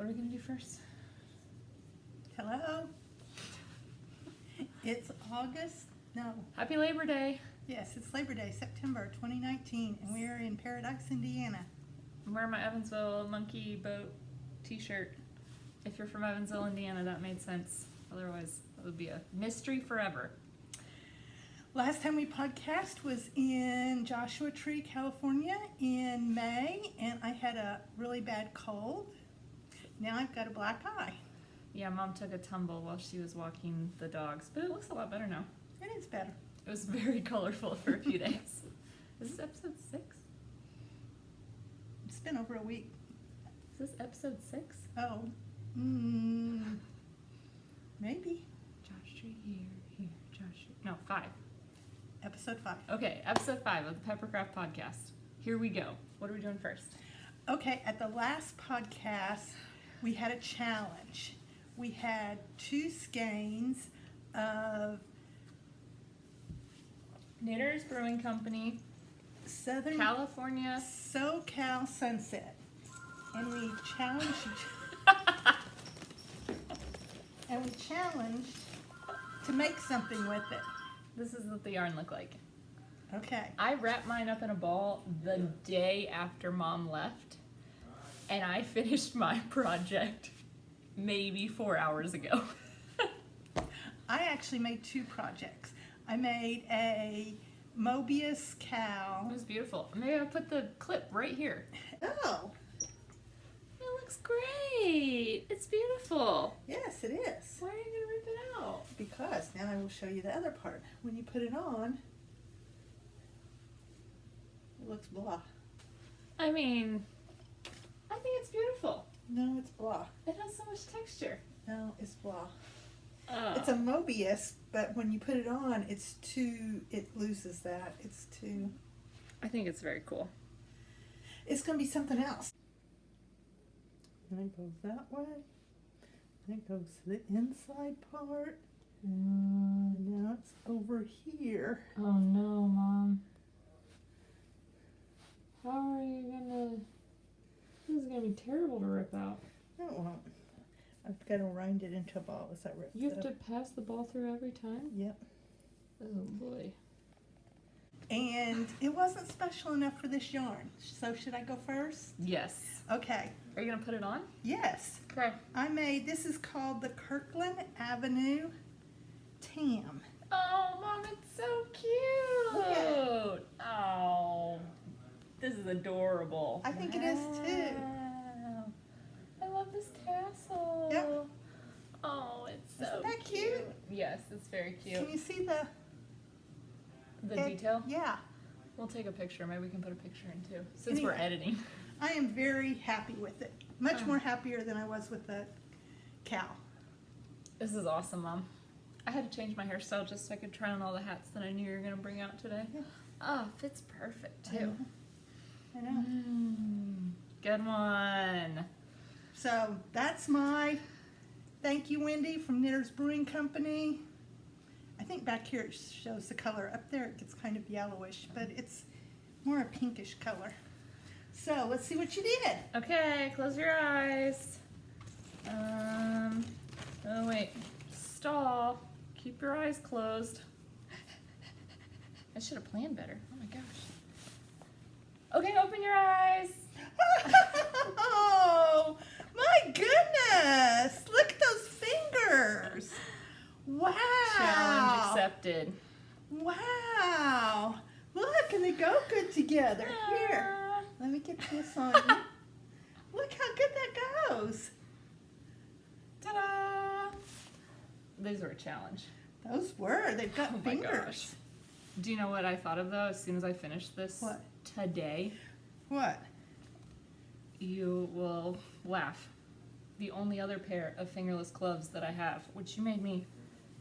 What are we going to do first? Hello. It's August. No. Happy Labor Day. Yes, it's Labor Day, September 2019, and we're in Paradise, Indiana. I'm wearing my Evansville Monkey Boat t-shirt. If you're from Evansville, Indiana, that made sense. Otherwise, it would be a mystery forever. Last time we podcast was in Joshua Tree, California in May, and I had a really bad cold. Now I've got a black eye. Yeah, Mom took a tumble while she was walking the dogs, but it looks a lot better now. It is better. It was very colorful for a few days. Is this episode 6? It's been over a week. Is this episode 6? Oh, maybe. Josh Tree here, Josh Tree. No, 5. Episode 5. Okay, episode 5 of the Peppercraft Podcast. Here we go. What are we doing first? Okay, at the last podcast, we had a challenge. We had 2 skeins of Knitters Brewing Company, Southern California. SoCal Sunset. And we challenged to make something with it. This is what the yarn looked like. Okay. I wrapped mine up in a ball the day after Mom left, and I finished my project maybe 4 hours ago. I actually made 2 projects. I made a Mobius cow. It was beautiful. Maybe I'll put the clip right here. Oh, It looks great. It's beautiful. yes it is. Why are you going to rip it out? Because now I will show you the other part. When you put it on, it looks blah. I mean, I think it's beautiful. No, it's blah. It has so much texture. No, it's blah. Oh. It's a Mobius, but when you put it on, it loses that. It's too, I think it's very cool. it's going to be something else. And it goes that way. And it goes to the inside part. And now it's over here. Oh no, Mom. How are you gonna... This is gonna be terrible to rip out. No, it won't. I've got to wind it into a ball as I rip You it have up. to pass the ball through every time? Yep. Oh boy. And it wasn't special enough for this yarn. So should I go first? Yes. Okay. Are you gonna put it on? Yes. Okay. This is called the Kirkland Avenue Tam. Oh, Mom, it's so cute. Look at Oh, this is adorable. I think it is too. Wow. I love this tassel. Yep. Oh, it's so Isn't that cute? Yes, it's very cute. Can you see the Detail? Yeah. We'll take a picture. Maybe we can put a picture in too, since Anyway. we're editing. I am very happy with it. Much Oh. more happier than I was with the cow. This is awesome, Mom. I had to change my hairstyle just so I could try on all the hats that I knew you were going to bring out today. Yeah. Oh, fits perfect I too. know. I know. Good one. So that's my thank you, Wendy, from Knitters Brewing Company. I think back here it shows the color. Up there it gets kind of yellowish, but it's more a pinkish color. So let's see what you did. Okay, close your eyes. Oh wait, stall. Keep your eyes closed. I should have planned better. Oh my gosh. Okay, open your eyes. Oh, my goodness. Look at those fingers. Wow. Challenge accepted. Wow. Look, and they go good together. Here, let me get this on you. Look how good that goes. Ta-da! These were a challenge. Those were. They've got Oh my fingers. gosh. Do you know what I thought of though as soon as I finished this? What? Today? What? You will laugh. The only other pair of fingerless gloves that I have, which you made me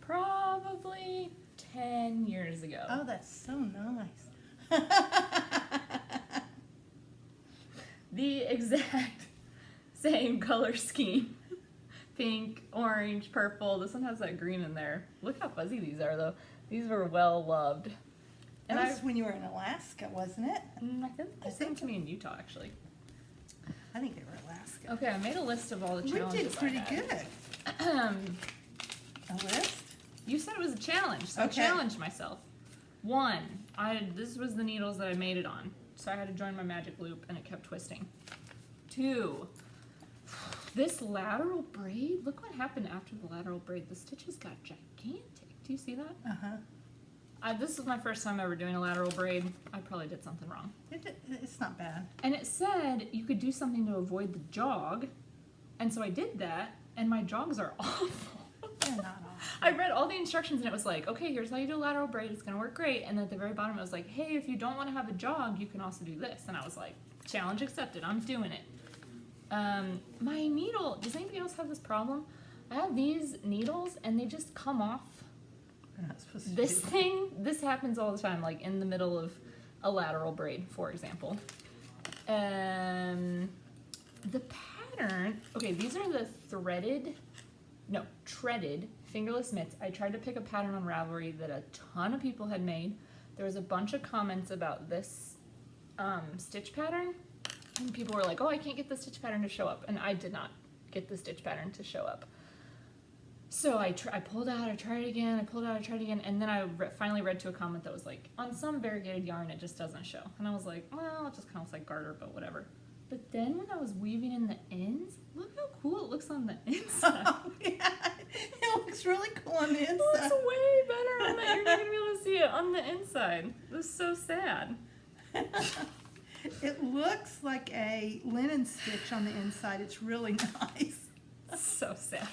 probably 10 years ago. Oh, that's so nice. The exact same color scheme. Pink, orange, purple. This one has that green in there. Look how fuzzy these are though. These were well loved. That was when you were in Alaska, wasn't it? I think they sent them to me in Utah actually. I think they were Alaska. Okay, I made a list of all the We challenges. did pretty I had. good. A list? You said it was a challenge, so Okay. I challenged myself. 1, this was the needles that I made it on, so I had to join my magic loop, and it kept twisting. 2, this lateral braid. Look what happened after the lateral braid. The stitches got gigantic. Do you see that? Uh-huh. This is my first time ever doing a lateral braid. I probably did something wrong. It's not bad. And it said you could do something to avoid the jog, and so I did that, and my jogs are awful. They're not awful. I read all the instructions and it was like, okay, here's how you do a lateral braid. It's going to work great. And at the very bottom, it was like, hey, if you don't want to have a jog, you can also do this. And I was like, challenge accepted. I'm doing it. My needle, does anybody else have this problem? I have these needles and they just come off. They're not supposed to This do thing, this happens all the time, like in the middle of a lateral braid, for example. The pattern, okay, these are the treaded fingerless mitts. I tried to pick a pattern on Ravelry that a ton of people had made. There was a bunch of comments about this stitch pattern, and people were like, oh, I can't get the stitch pattern to show up, and I did not get the stitch pattern to show up. So I pulled out, I tried it again, I pulled out, I tried it again, and then I finally read to a comment that was like, on some variegated yarn it just doesn't show. And I was like, well, it just kind of looks like garter, but whatever. But then when I was weaving in the ends, look how cool it looks on the inside. Oh, yeah. It looks really cool on the It inside. looks way better on that. You're not going to be able to see it on the inside. It was so sad. It looks like a linen stitch on the inside. It's really nice. So sad.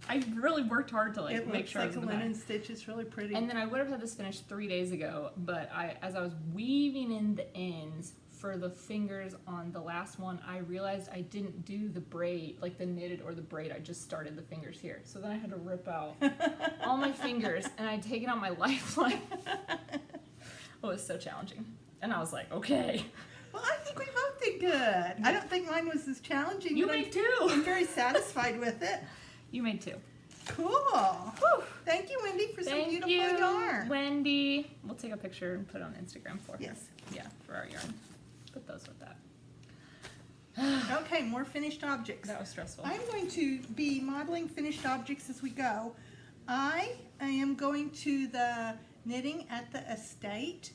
I really worked hard to like It make looks sure I like was a in the back. linen stitch. It's really pretty. And then I would have had this finished 3 days ago, but as I was weaving in the ends for the fingers on the last one, I realized I didn't do the braid, like the knitted or the braid. I just started the fingers here. So then I had to rip out all my fingers, and I'd taken out my lifeline. It was so challenging. And I was like, okay. Well, I think we both did good. I don't think mine was as challenging. You but made 2. I'm very satisfied with it. You made 2. Cool. Whew. Thank you, Wendy, for some Thank beautiful you, yarn. Wendy. We'll take a picture and put it on Instagram for her. Yes. Yeah, for our yarn. Put those with that. Okay, more finished objects. That was stressful. I'm going to be modeling finished objects as we go. I am going to the Knitting at the Estate,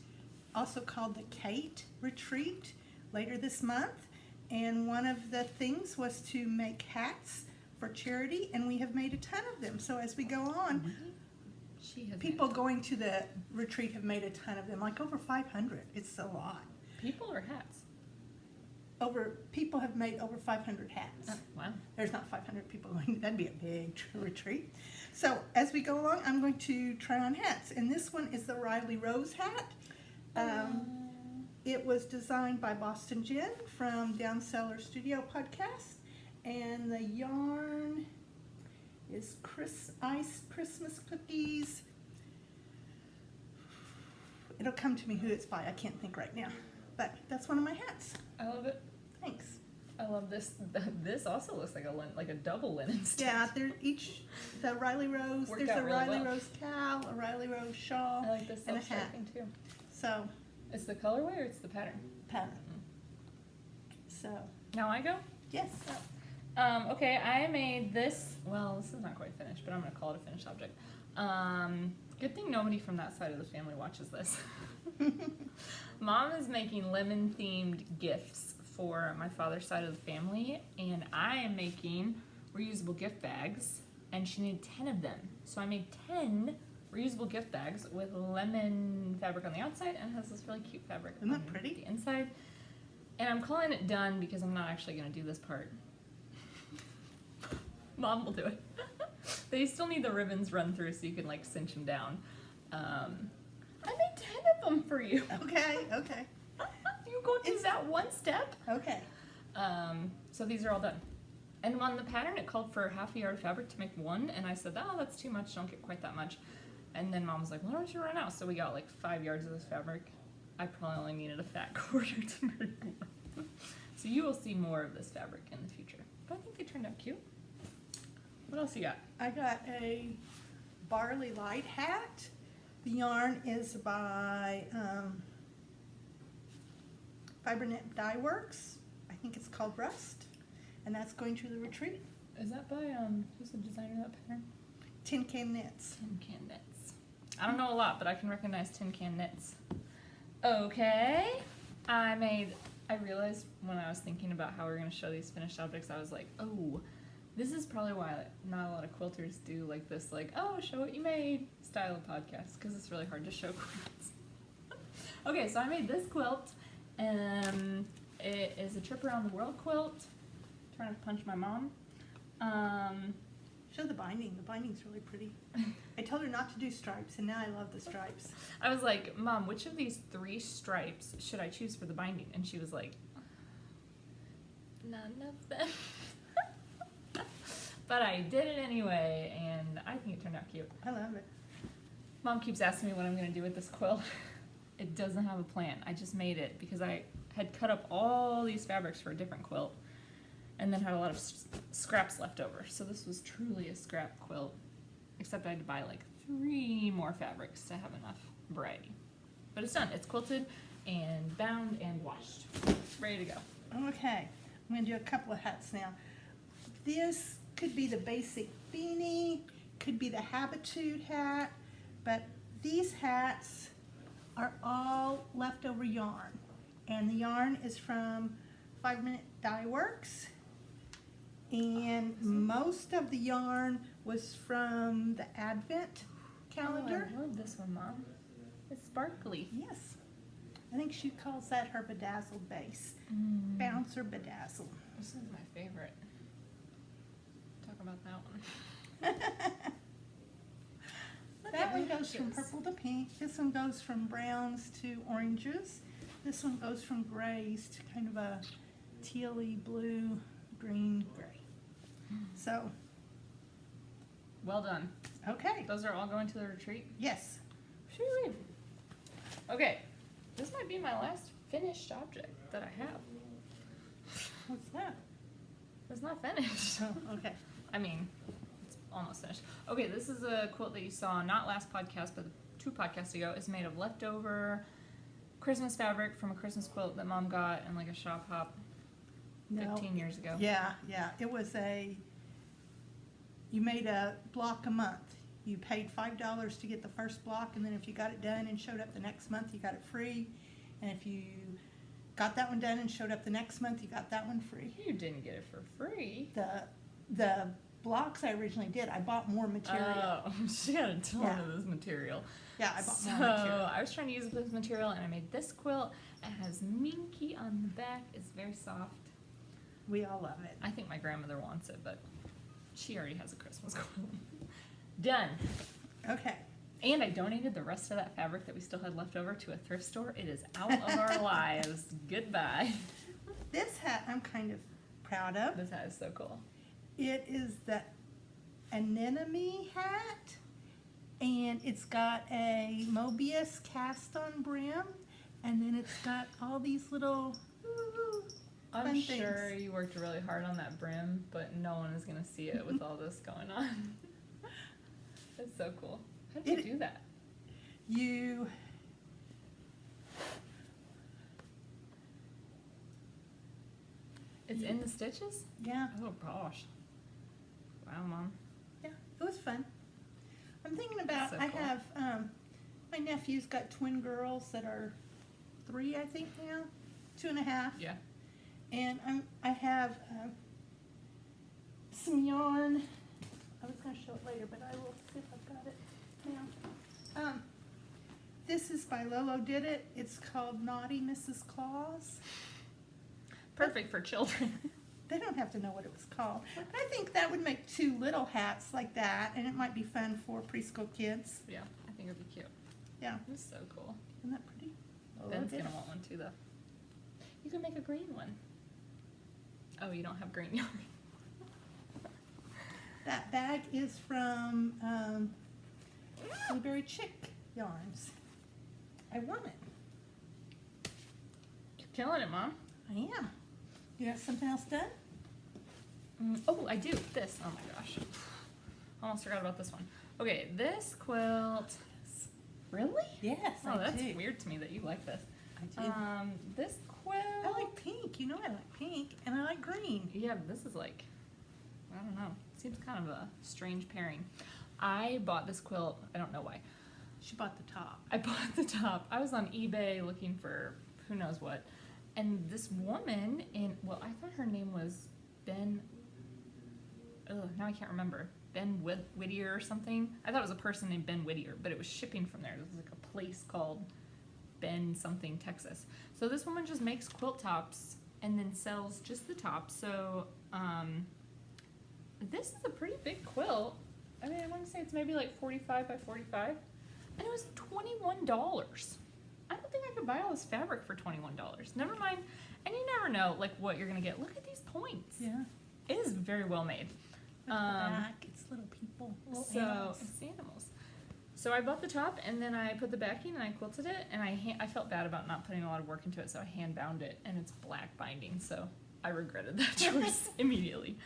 also called the Kate Retreat, later this month. And one of the things was to make hats for charity, and we have made a ton of them. So as we go on, She has people going to the retreat have made a ton of them, like over 500. It's a lot. people or hats? People have made over 500 hats. Oh, wow. There's not 500 people going. That'd be a big retreat. So as we go along, I'm going to try on hats, and this one is the Riley Rose hat. It was designed by Boston Jen from Down Cellar Studio Podcast, and the yarn is Ice Christmas Cookies. It'll come to me who it's by. I can't think right now, but that's one of my hats. I love it. Thanks. I love this. This also looks like a double linen stitch. Yeah, they're each the Riley Rose. Worked There's out a really Riley well. Rose cowl, a Riley Rose shawl, I like this and a self hat. thing too. So It's the colorway or it's the pattern? pattern. So Now I go? yes. Okay, I made this. Well, this is not quite finished, but I'm going to call it a finished object. Good thing nobody from that side of the family watches this. Mom is making lemon-themed gifts for my father's side of the family, and I am making reusable gift bags, and she needed 10 of them. So I made 10 reusable gift bags with lemon fabric on the outside and has this really cute fabric Isn't that on pretty? the inside. And I'm calling it done because I'm not actually going to do this part. Mom will do it. They still need the ribbons run through so you can like cinch them down. I made 10 of them for you. Okay. Okay. You go do that one step. Okay. So these are all done. And on the pattern, it called for half a yard of fabric to make one, and I said, oh, that's too much, don't get quite that much. And then Mom was like, why don't you run out? So we got like 5 yards of this fabric. I probably only needed a fat quarter to make one. So you will see more of this fabric in the future. But I think they turned out cute. What else you got? I got a Barley Light hat. The yarn is by FiberNet Dye Works. I think it's called Rust, and that's going to the retreat. Is that by who's the designer of that pattern? Tin Can Knits. Tin Can Knits. I don't know a lot, but I can recognize Tin Can Knits. Okay. I realized when I was thinking about how we're going to show these finished objects, I was like, oh, this is probably why not a lot of quilters do like this, like, oh, show what you made style of podcast, because it's really hard to show quilts. Okay, so I made this quilt. It is a trip around the world quilt. Trying to punch my mom. Show the binding. The binding's really pretty. I told her not to do stripes, and now I love the stripes. I was like, Mom, which of these 3 stripes should I choose for the binding? And she was like, none of them. But I did it anyway, and I think it turned out cute. I love it. Mom keeps asking me what I'm going to do with this quilt. It doesn't have a plan. I just made it because I had cut up all these fabrics for a different quilt and then had a lot of scraps left over. So this was truly a scrap quilt, except I had to buy like 3 more fabrics to have enough variety. But it's done. It's quilted and bound and washed. Ready to go. Okay, I'm going to do a couple of hats now. This could be the basic beanie, could be the Habitude hat, but these hats are all leftover yarn. And the yarn is from 5 Minute Dye Works. And most of the yarn was from the Advent calendar. Oh, I love this one, Mom. It's sparkly. Yes. I think she calls that her bedazzled base. Bounce or bedazzle. This is my favorite. Talk about that one. That one goes from purple to pink. This one goes from browns to oranges. This one goes from grays to kind of a tealy blue, green gray. So, Well done. okay. Those are all going to the retreat? Yes. Shoo. Okay, this might be my last finished object that I have. What's that? It's not finished. Oh, okay. I mean, it's almost finished. Okay, this is a quilt that you saw not last podcast, but 2 podcasts ago. It's made of leftover Christmas fabric from a Christmas quilt that Mom got in like a shop hop 15 years ago. Yeah. It was you made a block a month. You paid $5 to get the first block, and then if you got it done and showed up the next month, you got it free. And if you got that one done and showed up the next month, you got that one free. You didn't get it for free. The blocks I originally did, I bought more material. Oh, she had a ton Yeah. of this material. Yeah, I bought So more material. I was trying to use this material, and I made this quilt. It has minky on the back. It's very soft. We all love it. I think my grandmother wants it, but she already has a Christmas quilt. Done. Okay. And I donated the rest of that fabric that we still had left over to a thrift store. It is out of our lives. Goodbye. This hat I'm kind of proud of. This hat is so cool. It is the anemone hat, and it's got a Mobius cast on brim, and then it's got all these little I'm fun sure things. you worked really hard on that brim, but no one is going to see it with all this going on. That's so cool. How did you do that? It's in the stitches? Yeah, Oh gosh. Wow, Mom. yeah, it was fun. I'm thinking about, So I cool. have, my nephew's got twin girls that are 3, I think now, 2.5. Yeah. And I have some yarn. I was going to show it later, but I will see if I've got it now. This is by Lolo Did It. It's called Naughty Mrs. Claus. Perfect for children. They don't have to know what it was called. But I think that would make 2 little hats like that, and it might be fun for preschool kids. Yeah, I think it'd be cute. Yeah, It's so cool. isn't that pretty? Lolo Ben's Did gonna It. want one too, though. You can make a green one. Oh, you don't have green yarn. That bag is from Blueberry Chick Yarns. I want it. You're killing it, Mom. I am. You got something else done? Oh, I do. This. Oh my gosh. Almost forgot about this one. Okay, this quilt. Really? Yes, Oh, I that's do. weird to me that you like this. I do. This quilt. I like pink. You know I like pink, and I like green. Yeah, but this is like, I don't know. Seems kind of a strange pairing. I bought this quilt. I don't know why. She bought the top. I bought the top. I was on eBay looking for who knows what. And this woman well, I thought her name was Ben, now I can't remember. Ben Whittier or something. I thought it was a person named Ben Whittier, but it was shipping from there. It was like a place called Ben something, Texas. So this woman just makes quilt tops and then sells just the top. So this is a pretty big quilt. I mean, I want to say it's maybe like 45 by 45. And it was $21. I don't think I could buy all this fabric for $21. Never mind. And you never know like what you're going to get. Look at these points. Yeah. It is very well made. Look at the back. It's little people. Little So animals. it's animals. So I bought the top and then I put the backing and I quilted it and I felt bad about not putting a lot of work into it, so I hand bound it and it's black binding, so I regretted that choice immediately.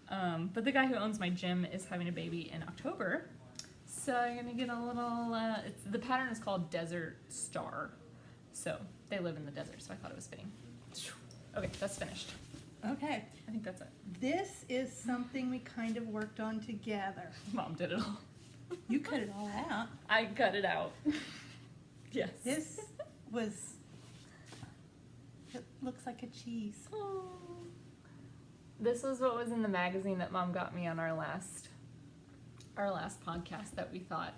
But the guy who owns my gym is having a baby in October, so I'm gonna get a little. The pattern is called Desert Star, so they live in the desert, so I thought it was fitting. Okay, that's finished. Okay. I think that's it. This is something we kind of worked on together. Mom did it all. You cut it all out. I cut it out. Yes. This was, it looks like a cheese. Oh. This was what was in the magazine that Mom got me on our last podcast that we thought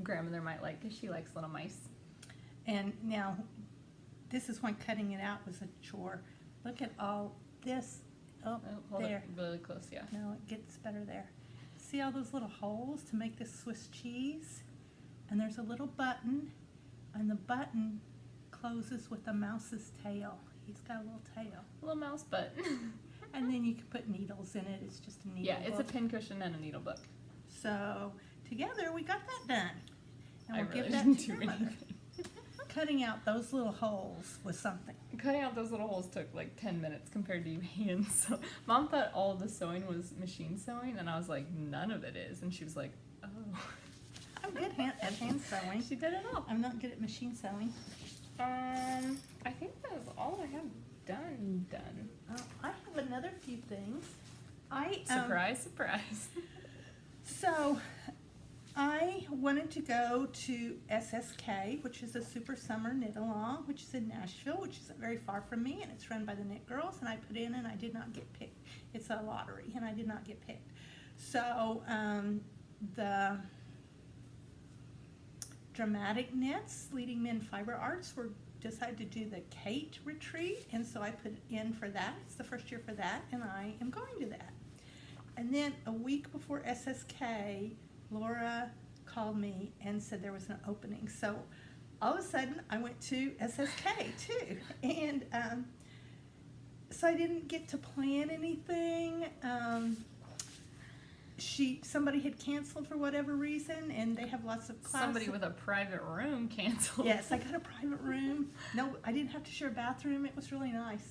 grandmother might like because she likes little mice. And now, this is when cutting it out was a chore. Look at all this. Oh, Hold there. it really close, yeah. No, it gets better there. See all those little holes to make this Swiss cheese? And there's a little button, and the button closes with a mouse's tail. He's got a little tail. Little mouse butt. And then you can put needles in it. It's just a needle Yeah, it's a book. pincushion and a needle book. So together we got that done. And I we'll really give that didn't to do grandmother. anything. Cutting out those little holes was something. Cutting out those little holes took like 10 minutes compared to you hand. So Mom thought all the sewing was machine sewing, and I was like, none of it is. And she was like, oh. I'm good at hand sewing. She did it all. I'm not good at machine sewing. I think that's all I have done. I have another few things. Surprise, surprise. So, I wanted to go to SSK, which is a Super Summer Knit Along, which is in Nashville, which isn't very far from me, and it's run by the Knit Girls, and I put in and I did not get picked. It's a lottery, and I did not get picked. So, the Dramatic Knits, Leading Men Fiber Arts, decided to do the Kate retreat, and so I put in for that. It's the first year for that, and I am going to that. And then a week before SSK, Laura called me and said there was an opening. So all of a sudden, I went to SSK too. And so I didn't get to plan anything. Somebody had canceled for whatever reason, and they have lots of classes. Somebody with a private room canceled. Yes, I got a private room. No, I didn't have to share a bathroom. It was really nice.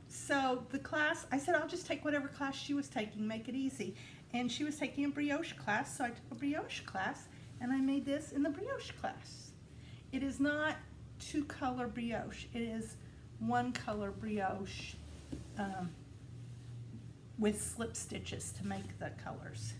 So the class, I said, I'll just take whatever class she was taking, make it easy. And she was taking a brioche class, so I took a brioche class, and I made this in the brioche class. It is not two-color brioche. It is one-color brioche with slip stitches to make the colors.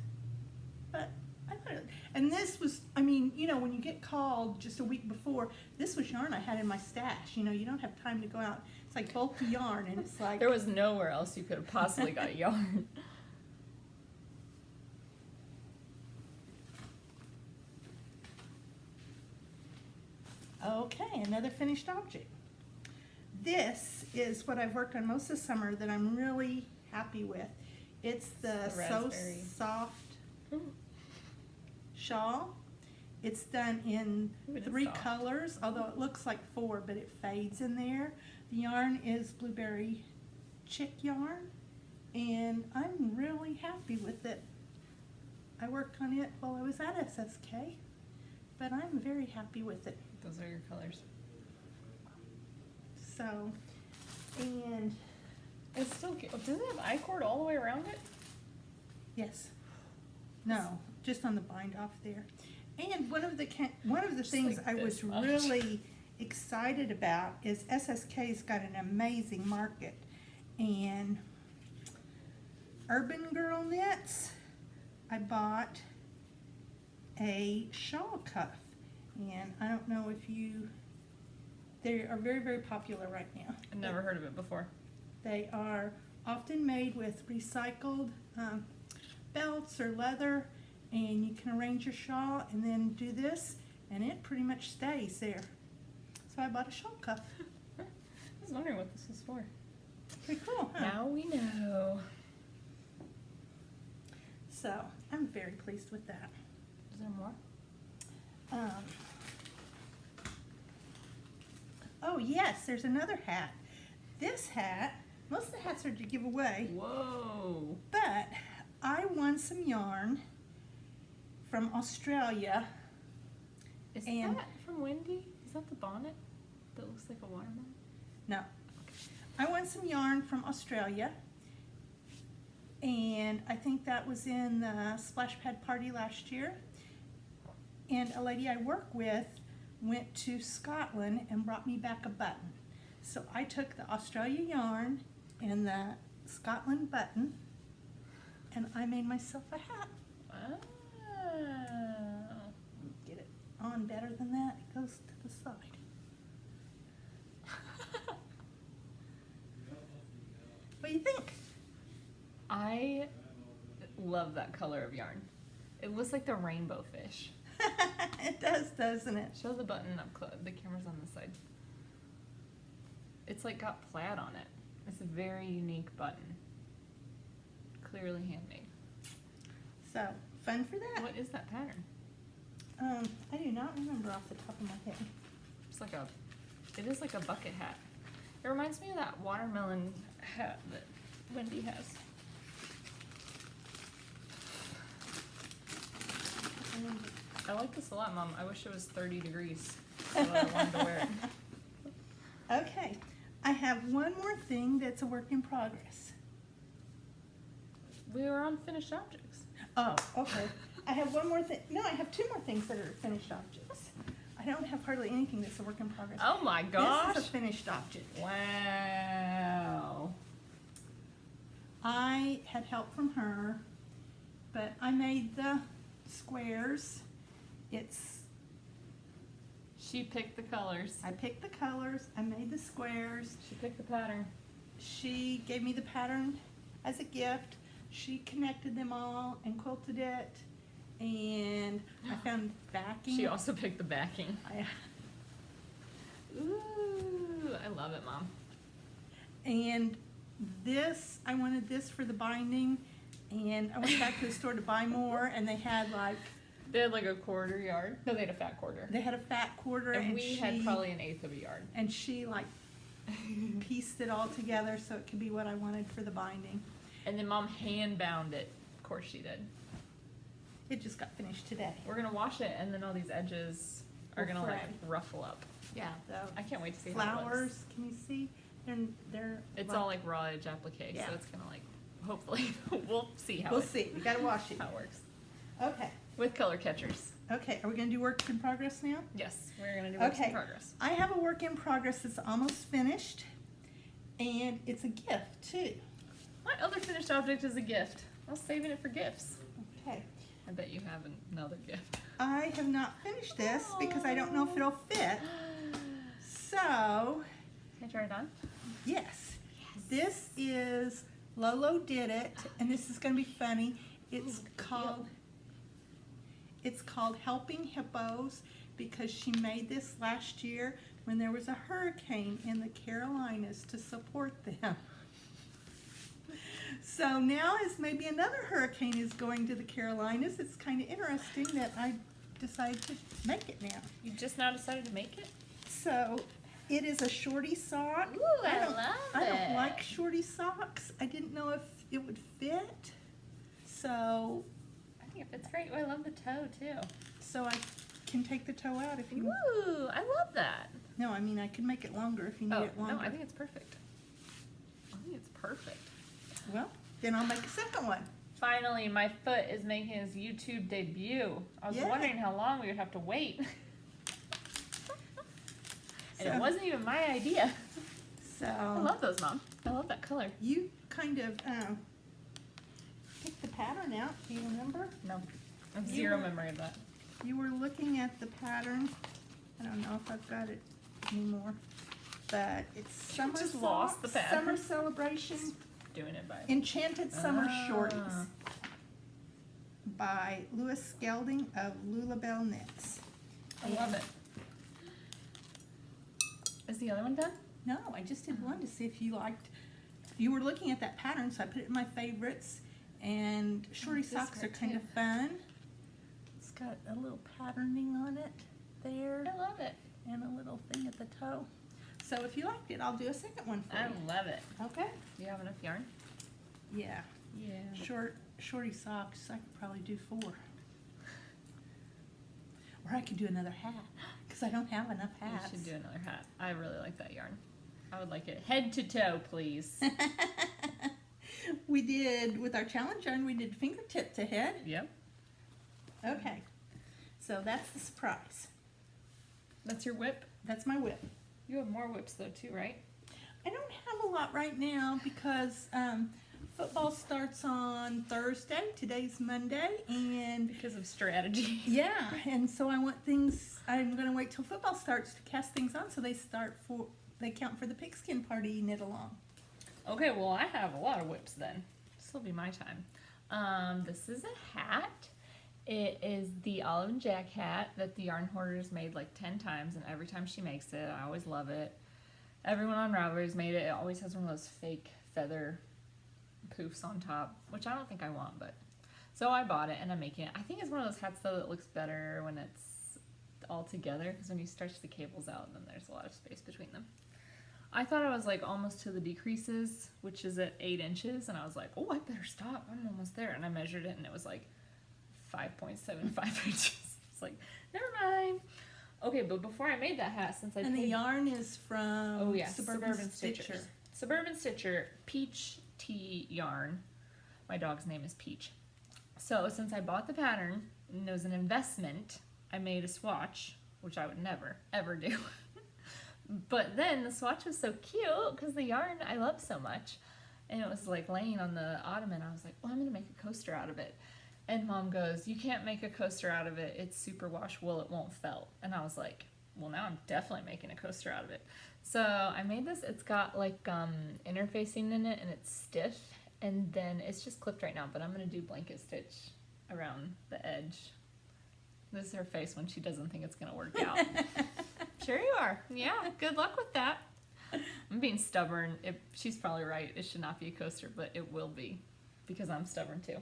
But I thought and this was, I mean, you know, when you get called just a week before, this was yarn I had in my stash. You know, you don't have time to go out. It's like bulky yarn, and it's like... There was nowhere else you could have possibly got yarn. Okay, another finished object. This is what I've worked on most of the summer that I'm really happy with. It's the So raspberry. Soft Ooh. shawl. It's done in Ooh, it is 3 soft. colors, although it looks like 4, but it fades in there. The yarn is blueberry chick yarn, and I'm really happy with it. I worked on it while I was at SSK, but I'm very happy with it. Those are your colors. So, and It's still cute. Does it have I-cord all the way around it? yes, no, just on the bind off there. And one of the Just things like I was this much. really excited about is SSK's got an amazing market, and Urban Girl Knits, I bought a shawl cuff, and I don't know if they are very, very popular right now. I've never heard of it before. They are often made with recycled belts or leather, and you can arrange your shawl and then do this, and it pretty much stays there. So I bought a shawl cuff. I was wondering what this was for. Pretty cool, huh? Now we know. So I'm very pleased with that. Is there more? Oh yes, there's another hat. This hat, most of the hats are to give away, Whoa. but I won some yarn from Australia. Is And- that from Wendy? Is that the bonnet that looks like a watermelon? No. I won some yarn from Australia, and I think that was in the Splash Pad party last year. And a lady I work with went to Scotland and brought me back a button. So I took the Australia yarn and the Scotland button, and I made myself a hat. Wow. Get it on better than that, it goes to the side. What do you think? I love that color of yarn. It looks like the rainbow fish. It does, doesn't it? Show the button up close. The camera's on this side. It's like got plaid on it. It's a very unique button. Clearly handmade. So, fun for that. What is that pattern? I do not remember off the top of my head. It's like it is like a bucket hat. It reminds me of that watermelon hat that Wendy has. I like this a lot, Mom. I wish it was 30 degrees so that I wanted to wear it. Okay, I have one more thing that's a work in progress. We were on finished objects. Oh, okay. I have one more thing. No, I have two more things that are finished objects. I don't have hardly anything that's a work in progress. Oh my gosh. This is a finished object. Wow. I had help from her, but I made the squares. She picked the colors. I picked the colors, I made the squares. She picked the pattern. She gave me the pattern as a gift. She connected them all and quilted it, and I found backing. She also picked the backing. Ooh, I love it, Mom. And this, I wanted this for the binding, and I went back to the store to buy more, and they had like a quarter yard. No, they had a fat quarter. they had a fat quarter, And and we she had probably an eighth of a yard. and she like pieced it all together so it could be what I wanted for the binding. And then Mom hand bound it. Of course she did. It just got finished today. We're gonna wash it, and then all these edges are Will gonna like fray. ruffle up. Yeah, the I can't wait to see how it looks. flowers. Can you see? They're It's all like raw edge applique, Yeah. so it's gonna like hopefully we'll see how We'll it, see. We gotta wash it. how it works Okay. with color catchers. Okay. Are we gonna do work in progress now? Yes, we're gonna do works in Okay. progress. I have a work in progress that's almost finished, and it's a gift too. My other finished object is a gift. I was saving it for gifts. Okay. I bet you have another gift. I have not finished this because I don't know if it'll fit. So, Can I try it on? yes. This is Lolo Did It, and this is going to be funny. It's called Helping Hippos because she made this last year when there was a hurricane in the Carolinas to support them. So now as maybe another hurricane is going to the Carolinas, it's kind of interesting that I decided to make it now. You just now decided to make it? So it is a shorty sock. Ooh, I don't, love I don't it. like shorty socks. I didn't know if it would fit. So I think it fits great. Oh, I love the toe too. I can take the toe out if you Ooh, I love that. No, I mean I can make it longer if you need Oh, it longer. no, I think it's perfect. I think it's perfect. Well, then I'll make a second one. Finally, my foot is making his YouTube debut. I was Yay. wondering how long we would have to wait. And it So- wasn't even my idea. I So love those, Mom. I love that color. you kind of picked the pattern out. Do you remember? No, I have You zero were- memory of that. You were looking at the pattern. I don't know if I've got it anymore, but it's summer just lost the pattern. Summer celebration, Doing it by. enchanted summer Ah. shorties by Louis Gelding of Lulabelle Knits. I love it. Is the other one done? No, I just did one to see if you liked. You were looking at that pattern, so I put it in my favorites. And shorty this socks are part kind too. of fun. It's got a little patterning on it there, I love it. and a little thing at the toe. So if you liked it, I'll do a second one for I you. love it. Okay. Do you have enough yarn? Yeah. Yeah. Shorty socks. I could probably do 4. Or I could do another hat because I don't have enough You hats. should do another hat. I really like that yarn. I would like it head to toe, please. We did with our challenge yarn. We did fingertip to head. Yep. Okay. So that's the surprise. That's your whip. That's my whip. You have more whips though too, right? I don't have a lot right now because football starts on Thursday. Today's Monday, and Because of strategy. yeah, and so I want things. I'm going to wait till football starts to cast things on, so they count for the pigskin party knit along. Okay, well I have a lot of whips then. This will be my time. This is a hat. It is the Olive and Jack hat that the Yarn Hoarder's made like 10 times, and every time she makes it, I always love it. Everyone on Ravelry's made it. It always has one of those fake feather poofs on top, which I don't think I want, but so I bought it and I'm making it. I think it's one of those hats though that looks better when it's all together, because when you stretch the cables out, then there's a lot of space between them. I thought I was like almost to the decreases, which is at 8 inches, and I was like, oh, I better stop. I'm almost there. And I measured it, and it was like 5.75 inches. It's like, never mind. Okay, but before I made that hat, since I And the paid- yarn is from oh yeah, Suburban Stitcher. Stitchers. Suburban Stitcher Peach Tea yarn. My dog's name is Peach. So since I bought the pattern and it was an investment, I made a swatch, which I would never ever do. But then the swatch was so cute because the yarn I love so much, and it was like laying on the ottoman. I was like, well, I'm gonna make a coaster out of it. And Mom goes, you can't make a coaster out of it. It's superwash wool. It won't felt. And I was like, well, now I'm definitely making a coaster out of it. So I made this. It's got like interfacing in it, and it's stiff. And then it's just clipped right now, but I'm going to do blanket stitch around the edge. This is her face when she doesn't think it's going to work out. Sure you are. Yeah, good luck with that. I'm being stubborn. She's probably right. It should not be a coaster, but it will be because I'm stubborn too.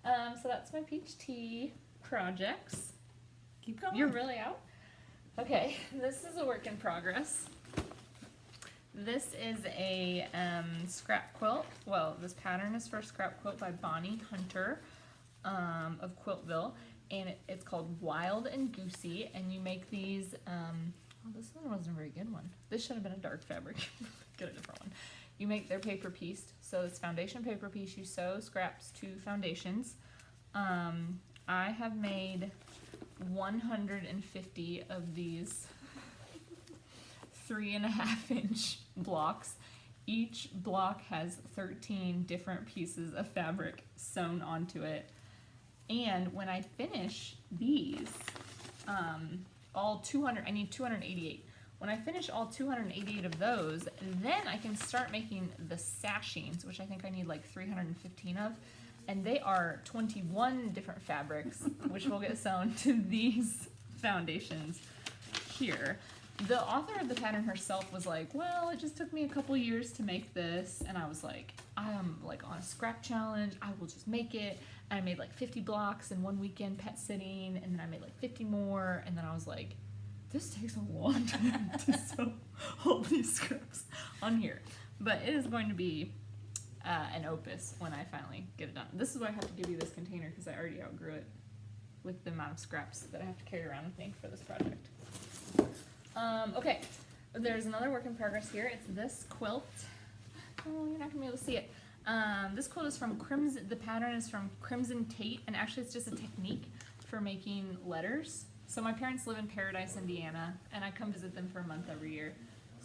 So that's my peach tea projects. Keep going. You're really out? Okay, this is a work in progress. This is a scrap quilt. Well, this pattern is for a scrap quilt by Bonnie Hunter of Quiltville, and it's called Wild and Goosey, and you make these, oh, this one wasn't a very good one. This should have been a dark fabric. Get a different one. You make their paper pieced, so it's foundation paper piece. You sew scraps to foundations. I have made 150 of these 3.5 inch blocks. Each block has 13 different pieces of fabric sewn onto it. And when I finish these, all 200, I need 288. When I finish all 288 of those, then I can start making the sashings, which I think I need like 315 of. And they are 21 different fabrics, which will get sewn to these foundations here. The author of the pattern herself was like, well, it just took me a couple years to make this. And I was like, I am like on a scrap challenge. I will just make it. And I made like 50 blocks in one weekend pet sitting. And then I made like 50 more. And then I was like, this takes a long time to sew all these scraps on here. But it is going to be an opus when I finally get it done. This is why I have to give you this container, because I already outgrew it with the amount of scraps that I have to carry around with me for this project. Okay, there's another work in progress here. It's this quilt. Oh, you're not gonna be able to see it. This quilt is from Crimson. The pattern is from Crimson Tate, and actually it's just a technique for making letters So my parents live in Paradise, Indiana, and I come visit them for a month every year.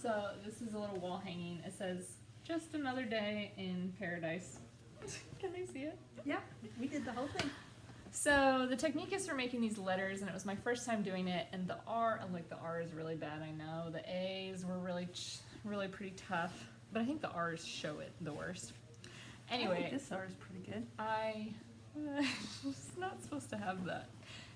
So this is a little wall hanging. It says, "Just another day in Paradise." Can they see it? Yeah, we did the whole thing. So the technique is for making these letters, and it was my first time doing it. And the R, like the R is really bad, I know. The A's were really pretty tough, but I think the R's show it the worst. I Anyway, think this R is pretty good. I was not supposed to have that.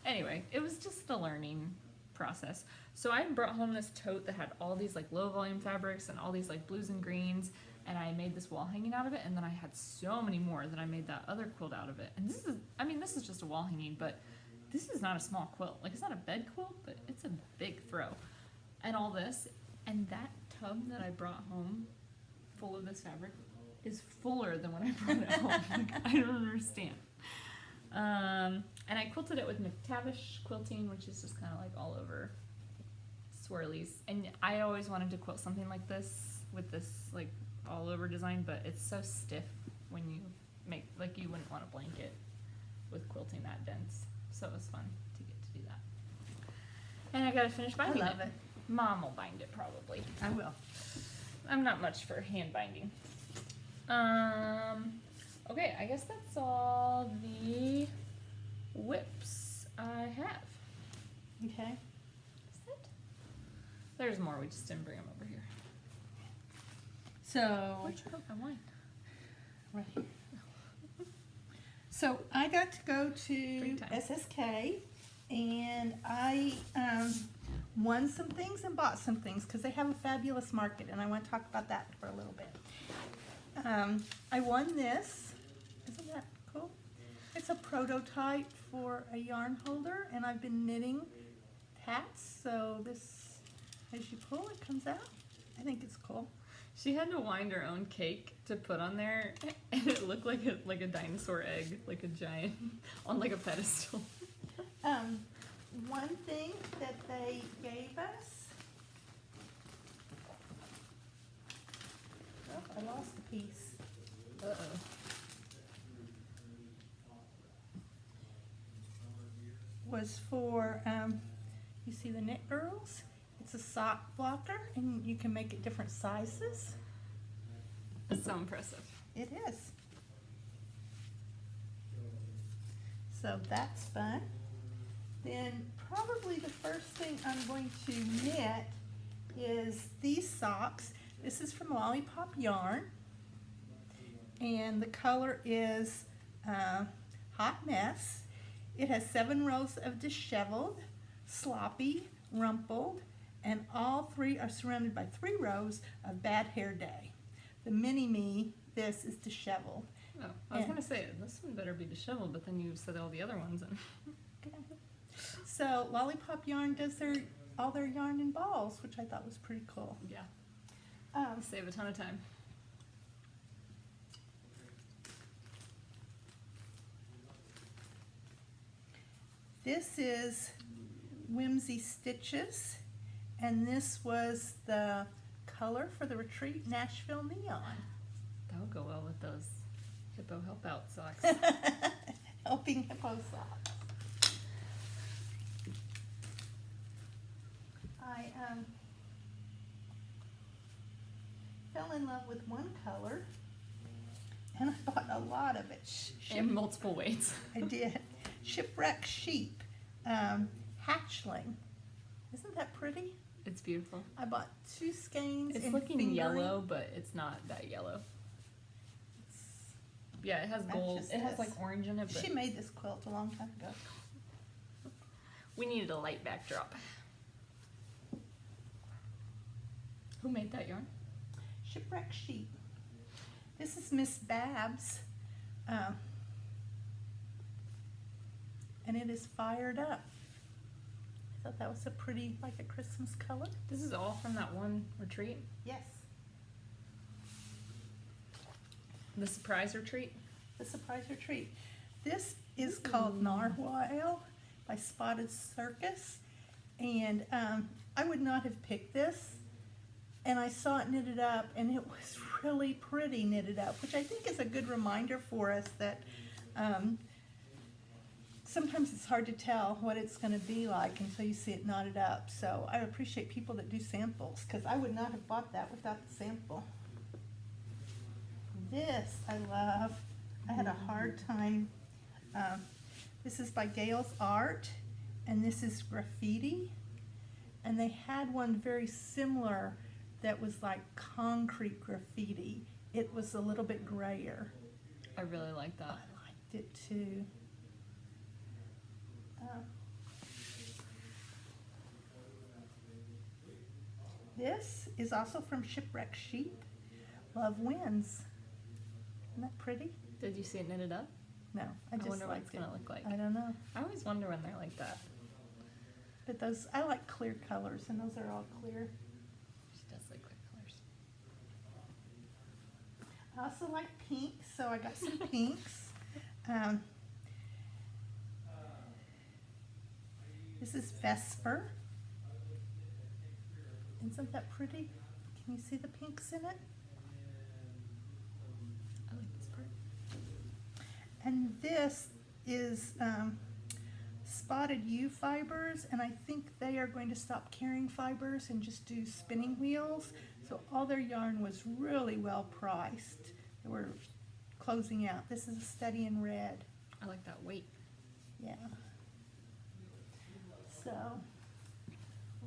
Anyway, it was just a learning process. So I brought home this tote that had all these like low volume fabrics and all these like blues and greens, and I made this wall hanging out of it, and then I had so many more that I made that other quilt out of it. And this is, I mean, this is just a wall hanging, but this is not a small quilt. Like, it's not a bed quilt, but it's a big throw. And all this, and that tub that I brought home full of this fabric is fuller than when I brought it home. Like, I don't understand. And I quilted it with McTavish quilting, which is just kind of like all over swirlies. And I always wanted to quilt something like this with this like all over design, but it's so stiff when you make, like, you wouldn't want a blanket with quilting that dense. So it was fun to get to do that. And I gotta finish I binding love it. Mom will bind it probably. I will. I'm not much for hand binding. Okay, I guess that's all the whips I have. Okay. Is that? There's more, we just didn't bring them over here. So, Where'd you put my wine? right. So I got to go to Drink time. SSK, and I won some things and bought some things because they have a fabulous market, and I want to talk about that for a little bit. I won this. Isn't that cool? It's a prototype for a yarn holder, and I've been knitting hats, so this, as you pull, it comes out. I think it's cool. She had to wind her own cake to put on there, and it looked like a dinosaur egg, like a giant, on like a pedestal. One thing that they gave us, oh, I lost a piece, Uh-oh. was for, you see the Knit Girls? It's a sock blocker, and you can make it different sizes. It's so impressive. It is. So that's fun. Then probably the first thing I'm going to knit is these socks. This is from Lollipop Yarn, and the color is Hot Mess. It has 7 rows of disheveled, sloppy, rumpled, and all 3 are surrounded by 3 rows of Bad Hair Day. The mini-me, this is disheveled. Oh, I was And- gonna say, this one better be disheveled, but then you said all the other ones. And So Lollipop Yarn does all their yarn in balls, which I thought was pretty cool. yeah, Um, save a ton of time. this is Whimsy Stitches, and this was the color for the Retreat Nashville Neon. That'll go well with those hippo help out socks. Helping Hippo socks. I fell in love with one color, and I bought a lot of it. And multiple weights. I did. Shipwreck Sheep, Hatchling. Isn't that pretty? It's beautiful. I bought 2 skeins. It's in looking fingering. yellow, but it's not that yellow. Yeah, it has gold. Matches It has this. like orange in it, but She made this quilt a long time ago. we needed a light backdrop. Who made that yarn? Shipwreck Sheep. This is Miss Babs. And it is fired up. I thought that was a pretty, like a Christmas color. This is all from that one retreat? Yes. The surprise retreat? The Surprise Retreat. This is called Narwhal by Spotted Circus. And I would not have picked this. And I saw it knitted up, and it was really pretty knitted up, which I think is a good reminder for us that sometimes it's hard to tell what it's going to be like until you see it knotted up. So I appreciate people that do samples, because I would not have bought that without the sample. This I love. I had a hard time. This is by Gales Art, and this is graffiti. And they had one very similar that was like concrete graffiti. It was a little bit grayer. I really like I that. liked it too. This is also from Shipwreck Sheep. Love Wins. Isn't that pretty? Did you see it knitted up? No, I I just wonder what it's liked it. gonna look like. I don't know. I always wonder when they're like that. But those, I like clear colors, and those are all clear. She does like clear colors. I also like pink, so I got some pinks. This is Vesper. Isn't that pretty? Can you see the pinks in it? I like this part. And this is Spotted U fibers, and I think they are going to stop carrying fibers and just do spinning wheels. So all their yarn was really well priced. They were closing out. This is a study in red. I like that weight. Yeah. So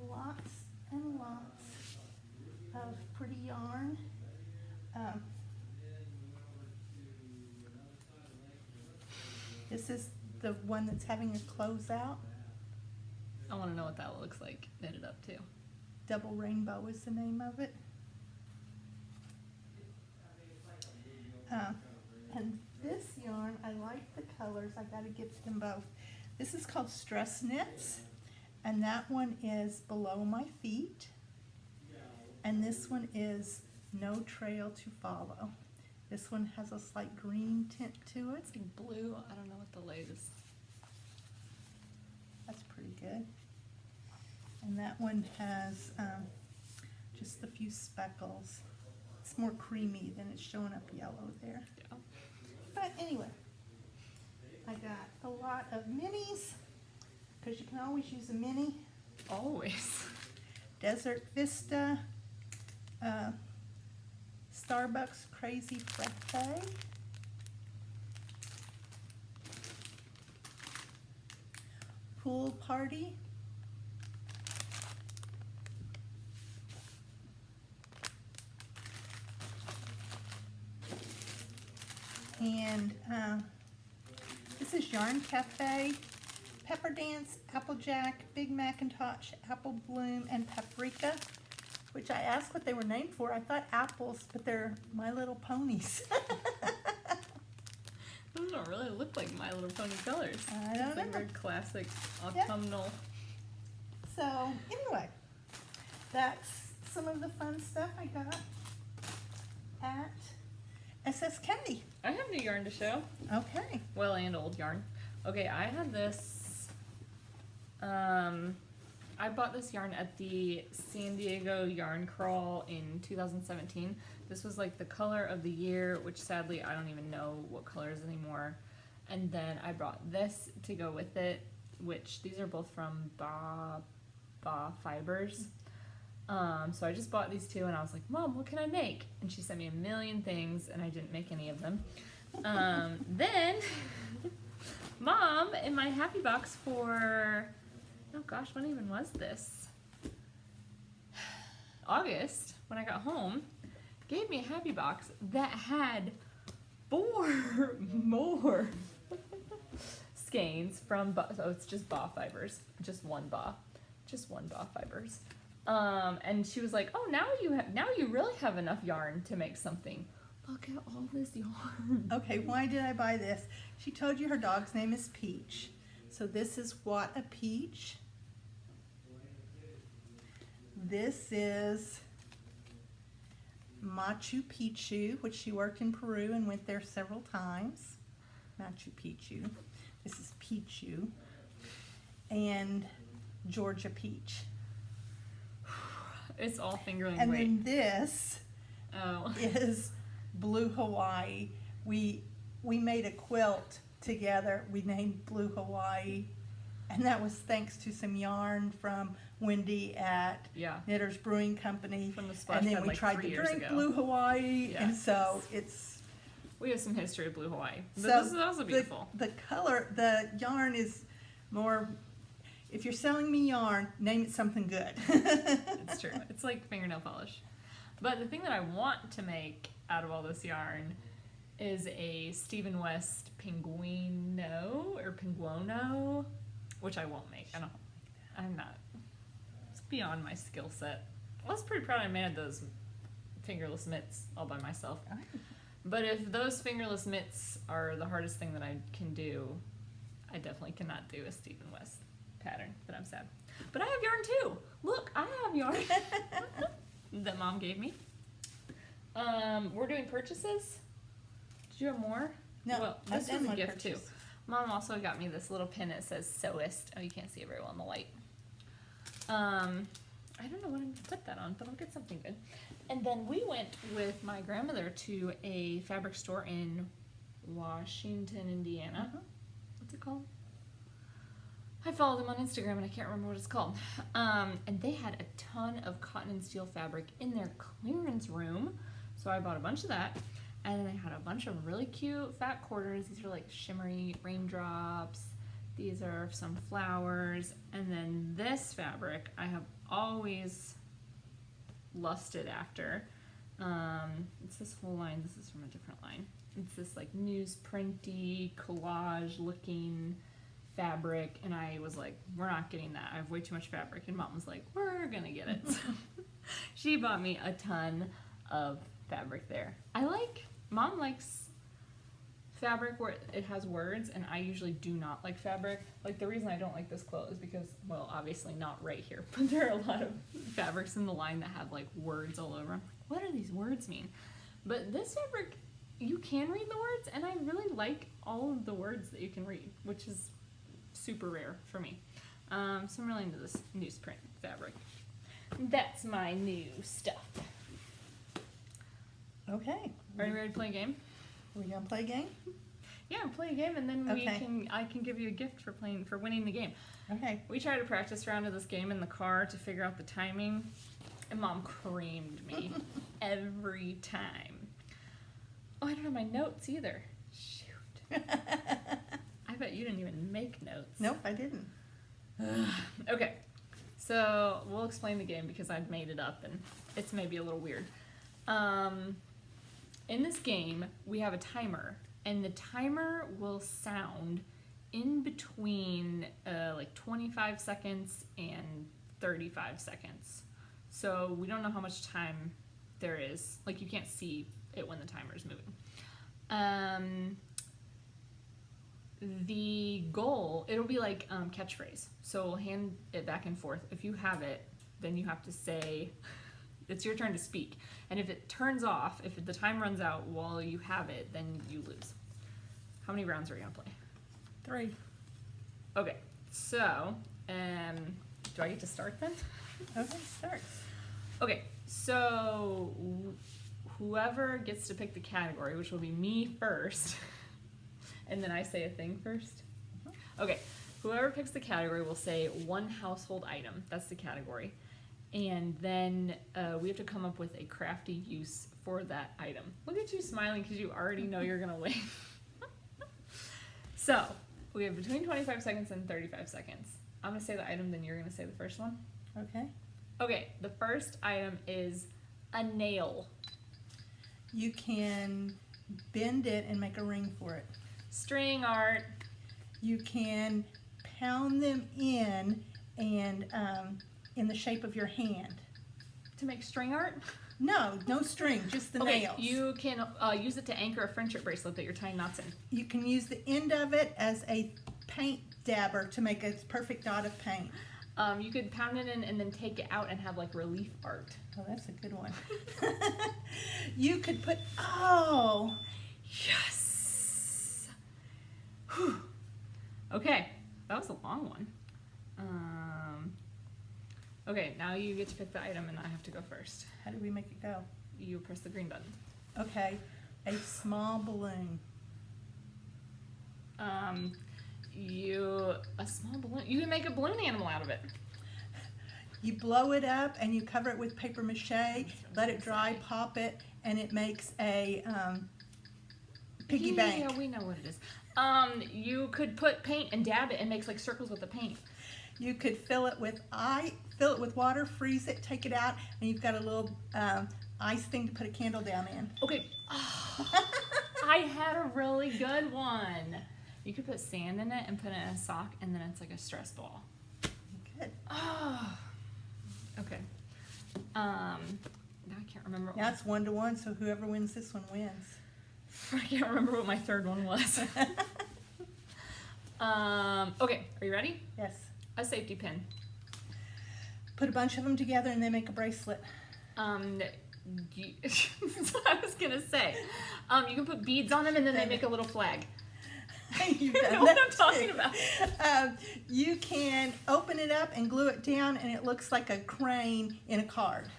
lots and lots of pretty yarn. This is the one that's having a closeout. I want to know what that looks like knitted up too. Double Rainbow is the name of it. And this yarn, I like the colors. I gotta get them both. This is called Stress Knits, and that one is Below My Feet. And this one is No Trail to Follow. This one has a slight green tint to it. It's like blue. I don't know what the light is. That's pretty good. And that one has just a few speckles. It's more creamy than it's showing up yellow there. Yeah. But anyway, I got a lot of minis, because you can always use a mini. Always. Desert Vista, Starbucks Crazy Frappe, Pool Party, and this is Yarn Cafe, Pepper Dance, Applejack, Big Macintosh, Apple Bloom, and Paprika, which I asked what they were named for. I thought apples, but they're My Little Ponies. Those don't really look like My Little Pony colors. I don't It's like know. very classic autumnal. So anyway, that's some of the fun stuff I got at SS Kennedy. I have new yarn to show. Okay. Well, and old yarn. Okay, I had this. I bought this yarn at the San Diego Yarn Crawl in 2017. This was like the color of the year, which sadly I don't even know what colors anymore. And then I brought this to go with it, which these are both from Ba Fibers. So I just bought these two, and I was like, Mom, what can I make? And she sent me a million things, and I didn't make any of them. Then Mom, in my happy box for, oh gosh, when even was this? August, when I got home, gave me a happy box that had 4 more skeins from so it's just Ba Fibers, just one Ba Fibers. And she was like, "Oh, now you really have enough yarn to make something. Look at all this yarn." Okay, why did I buy this? She told you her dog's name is Peach. So this is What a Peach. This is Machu Picchu, which she worked in Peru and went there several times. Machu Picchu. This is Pichu. And Georgia Peach. It's all fingerling And weight. then this Oh. is Blue Hawaii. We made a quilt together. We named Blue Hawaii, and that was thanks to some yarn from Wendy at Yeah. Knitters Brewing Company. From the Splash And then Pad, we like, tried 3 to years drink ago. Blue Hawaii, Yeah. and so it's We have some history of Blue Hawaii. But so this is also beautiful. The color, the yarn is more. If you're selling me yarn, name it something good. It's true. It's like fingernail polish. But the thing that I want to make out of all this yarn is a Stephen West Pinguino or Pinguono, which I won't make. I'm not. It's beyond my skill set. I was pretty proud I made those fingerless mitts all by myself. But if those fingerless mitts are the hardest thing that I can do, I definitely cannot do a Stephen West pattern, but I'm sad. But I have yarn too. Look, I have yarn that Mom gave me. We're doing purchases. Did you have more? No, Well, I've this done was a my gift too. purchase. Mom also got me this little pin that says Sewist. Oh, you can't see it very well in the light. I don't know what I'm gonna put that on, but I'll get something good. And then we went with my grandmother to a fabric store in Washington, Indiana. What's it called? I followed them on Instagram and I can't remember what it's called. And they had a ton of cotton and steel fabric in their clearance room. So I bought a bunch of that. And then they had a bunch of really cute fat quarters. These are like shimmery raindrops. These are some flowers. And then this fabric I have always lusted after. It's this whole line. This is from a different line. It's this like newsprinty collage looking fabric, and I was like, we're not getting that. I have way too much fabric. And Mom was like, we're gonna get it. So she bought me a ton of fabric there. Mom likes fabric where it has words, and I usually do not like fabric. Like, the reason I don't like this quilt is because, well, obviously not right here, but there are a lot of fabrics in the line that have like words all over them. What do these words mean? But this fabric, you can read the words, and I really like all of the words that you can read, which is super rare for me. So I'm really into this newsprint fabric. That's my new stuff. Okay. Are you ready to play a game? Are we gonna play a game? Yeah, play a game, and then Okay. I can give you a gift for winning the game. Okay. We tried a practice round of this game in the car to figure out the timing, and Mom creamed me every time. Oh, I don't have my notes either. Shoot. I bet you didn't even make notes. Nope, I didn't. Okay, so we'll explain the game because I've made it up and it's maybe a little weird. In this game, we have a timer, and the timer will sound in between like 25 seconds and 35 seconds. So we don't know how much time there is. Like, you can't see it when the timer is moving. The goal, it'll be like catchphrase. So we'll hand it back and forth. If you have it, then you have to say, it's your turn to speak. And if it turns off, if the time runs out while you have it, then you lose. How many rounds are we gonna play? 3. Okay, so, do I get to start then? Okay, start. Okay, so whoever gets to pick the category, which will be me first, and then I say a thing first. Okay, whoever picks the category will say one household item. That's the category. And then we have to come up with a crafty use for that item. Look at you smiling because you already know you're gonna win. So, we have between 25 seconds and 35 seconds. I'm gonna say the item, then you're gonna say the first one. Okay. Okay, the first item is a nail. You can bend it and make a ring for it. String art. You can pound them in and in the shape of your hand. To make string art? No string, just the Okay, nails. you can use it to anchor a friendship bracelet that you're tying knots in. You can use the end of it as a paint dabber to make a perfect dot of paint. You could pound it in and then take it out and have like relief art. Oh, that's a good one. You could put, Yes! Whew. Okay, that was a long one. Okay, now you get to pick the item and I have to go first. how do we make it go? You press the green button. Okay, a small balloon. A small balloon. You can make a balloon animal out of it. You blow it up and you cover it with paper mache, let it dry, pop it, and it makes a piggy bank. Yeah, we know what it is. You could put paint and dab it and makes like circles with the paint. You could fill it with water, freeze it, take it out, and you've got a little ice thing to put a candle down in. Okay. I had a really good one. You could put sand in it and put it in a sock, and then it's like a stress ball. Good. Oh. Okay. Now I can't remember. Now it's 1-to-1, so whoever wins this one wins. I can't remember what my third one was. Okay, are you ready? Yes. A safety pin. Put a bunch of them together and they make a bracelet. That's what I was gonna say. You can put beads on them and then they make a little flag. You've You done know what that I'm talking too. about. You can open it up and glue it down and it looks like a crane in a card.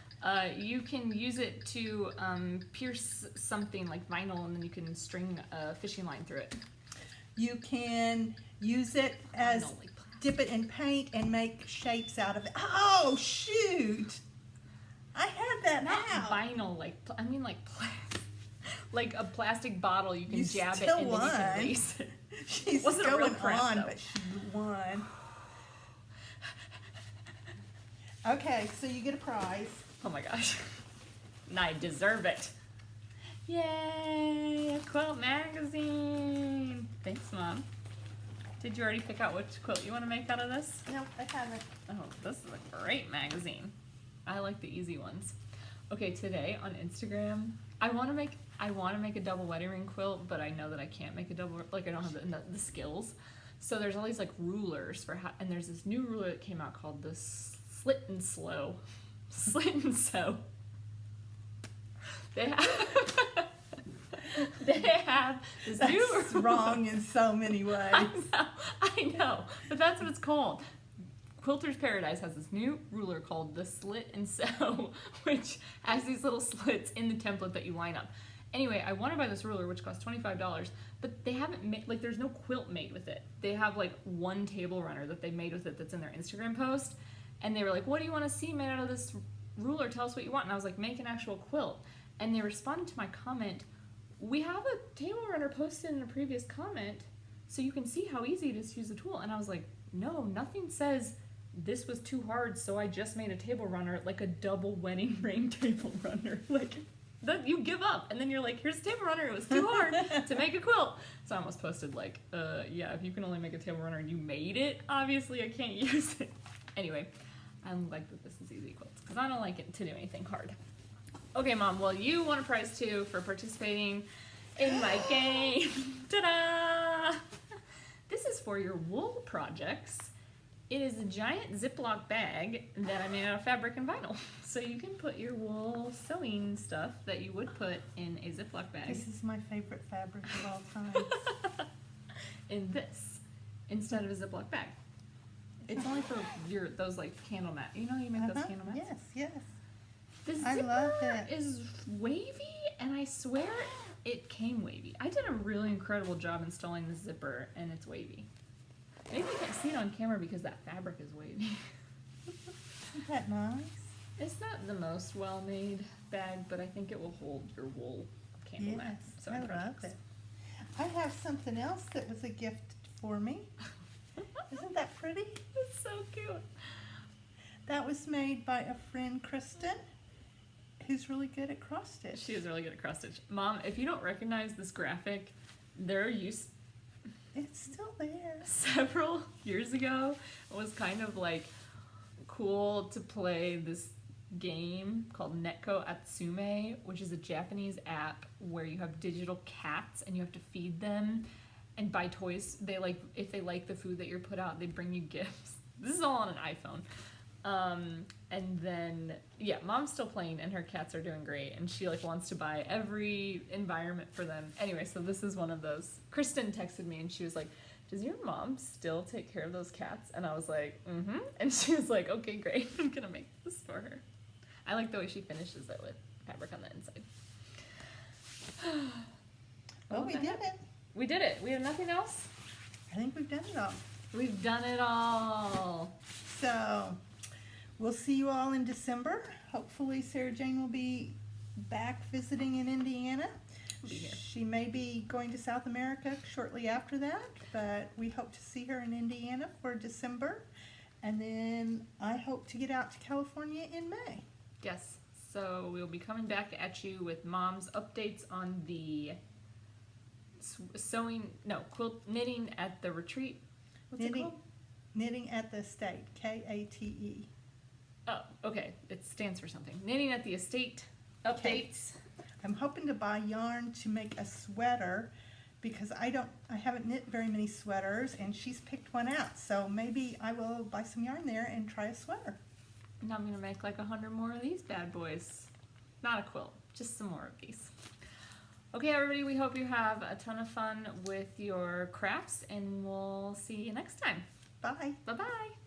You can use it to pierce something like vinyl, and then you can string a fishing line through it. You can use it as Vinyl, like plastic. dip it in paint and make shapes out of it. Oh shoot! I had that Not out. vinyl, like like a plastic bottle. You can You jab it still and then you won. can lace it. She's Wasn't a real going cramp, on, though. but she won. Okay, so you get a prize. Oh my gosh. And I deserve it. Yay! A quilt magazine. Thanks, Mom. Did you already pick out which quilt you want to make out of this? No, I haven't. Oh, this is a great magazine. I like the easy ones. Okay, today on Instagram, I want to make a double wedding ring quilt, but I know that I can't make a double, like I don't have the skills. So there's all these like rulers for how, and there's this new ruler that came out called the Slit and Sew. They have this new That's wrong in so many ways. I know, but that's what it's called. Quilter's Paradise has this new ruler called the Slit and Sew, which has these little slits in the template that you line up. Anyway, I want to buy this ruler, which costs $25, but they haven't made, like, there's no quilt made with it. They have, like, one table runner that they made with it that's in their Instagram post, and they were like, what do you want to see made out of this ruler? Tell us what you want. And I was like, make an actual quilt. And they responded to my comment, we have a table runner posted in a previous comment, so you can see how easy it is to use the tool. And I was like, no, nothing says this was too hard, so I just made a table runner, like a double wedding ring table runner. Like, that you give up, and then you're like, here's a table runner, it was too hard to make a quilt. So I almost posted like, yeah, if you can only make a table runner and you made it, obviously I can't use it. Anyway, I'm like that this is easy quilts, because I don't like it to do anything hard. Okay, Mom, well, you won a prize too for participating in my game. Ta-da! This is for your wool projects. It is a giant Ziploc bag that I made out of fabric and vinyl. So you can put your wool sewing stuff that you would put in a Ziploc bag This is my favorite fabric of all time. in this instead of a Ziploc bag. It's only for those like candle mat. You know, you make those candle mats. Yes, yes. The I love zipper it. is wavy, and I swear it came wavy. I did a really incredible job installing the zipper, and it's wavy. Maybe you can't see it on camera because that fabric is wavy. Isn't that nice? It's not the most well-made bag, but I think it will hold your wool candle Yes, mat. I sewing love projects. it. I have something else that was a gift for me. Isn't that pretty? It's so cute. That was made by a friend, Kristen, who's really good at cross stitch. She is really good at cross stitch. Mom, if you don't recognize this graphic, there used It's still there. several years ago, it was kind of like cool to play this game called Netko Atsume, which is a Japanese app where you have digital cats and you have to feed them and buy toys. They like, if they like the food that you're put out, they bring you gifts. This is all on an iPhone. And then, yeah, Mom's still playing and her cats are doing great, and she like wants to buy every environment for them. Anyway, so this is one of those. Kristen texted me and she was like, does your mom still take care of those cats? And I was like, mm-hmm. And she was like, okay, great. I'm gonna make this for her. I like the way she finishes it with fabric on the inside. Well, we did it. We did it. We have nothing else? I think we've done it all. We've done it all. So we'll see you all in December. Hopefully Sarah Jane will be back visiting in Indiana. Be here. She may be going to South America shortly after that, but we hope to see her in Indiana for December. And then I hope to get out to California in May. Yes. So we'll be coming back at you with Mom's updates on the quilt knitting at the retreat. What's it called? Knitting at the Estate, K-A-T-E. Oh, okay. It stands for something. Knitting at the Estate updates. I'm hoping to buy yarn to make a sweater because I haven't knit very many sweaters, and she's picked one out. So maybe I will buy some yarn there and try a sweater. And I'm gonna make like 100 more of these bad boys. Not a quilt, just some more of these. Okay, everybody, we hope you have a ton of fun with your crafts, and we'll see you next time. Bye. Bye-bye.